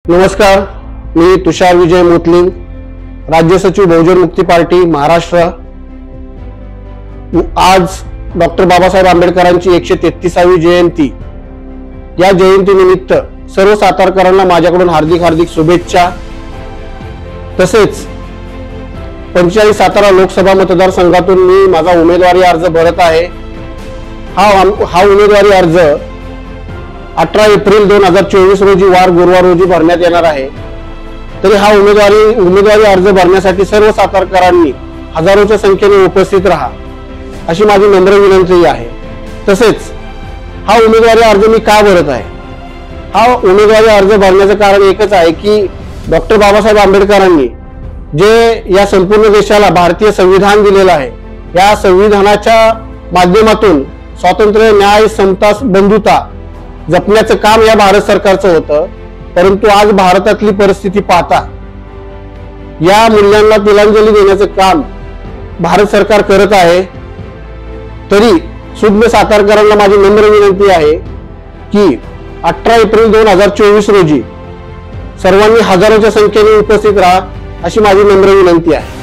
नमस्कार, मी तुषार विजय मोतलिंग, राज्य सचिव बहुजन मुक्ती पार्टी महाराष्ट्र। आज डॉक्टर बाबासाहेब आंबेडकरांची 133वी जयंती, या जयंतीनिमित्त सर्व सातारकरांना माझ्याकडून हार्दिक शुभेच्छा। तसेच 45 सातारा लोकसभा मतदारसंघातून मी माझा उमेदवारी अर्ज भरत आहे। हा उमेदवारी अर्ज 18 एप्रिल 2024 रोजी वार गुरुवार रोजी भरण्यात येणार आहे। तरी हा उमेदवारी अर्ज भरण्यासाठी सर्व सातारकरांनी हजारोच्या संख्येने उपस्थित राहा अशी माझी नम्र विनंती आहे। तसेच हा उमेदवारी अर्ज मी का भरत आहे? हा उमेदवारी अर्ज भरण्याचं कारण एकच आहे की डॉक्टर बाबासाहेब आंबेडकरांनी जे या संपूर्ण देशाला भारतीय संविधान दिलेलं आहे, या संविधानाच्या माध्यमातून स्वातंत्र्य, न्याय, समता, बंधुता जपण्याचं काम या भारत सरकारचं होतं। परंतु आज भारतातली परिस्थिती पाहता या मूल्यांना तिलांजली देण्याचं काम भारत सरकार करत आहे। तरी सुज्ञ सातारकरांना माझी नम्र विनंती आहे की 18 एप्रिल 2024 रोजी सर्वांनी हजारोच्या संख्येने उपस्थित राहा अशी माझी नम्र विनंती आहे।